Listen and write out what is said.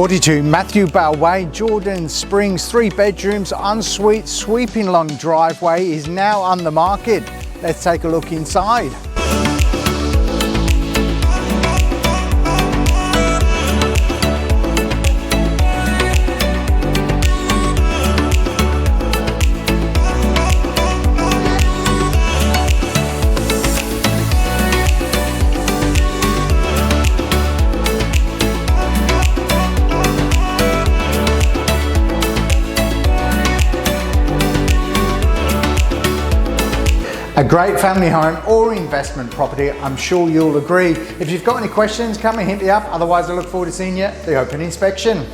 42 Matthew Bell Way, Jordan Springs, 3 bedrooms, ensuite, sweeping long driveway is now on the market. Let's take a look inside. A great family home or investment property, I'm sure you'll agree. If you've got any questions, come and hit me up. Otherwise, I look forward to seeing you at the open inspection.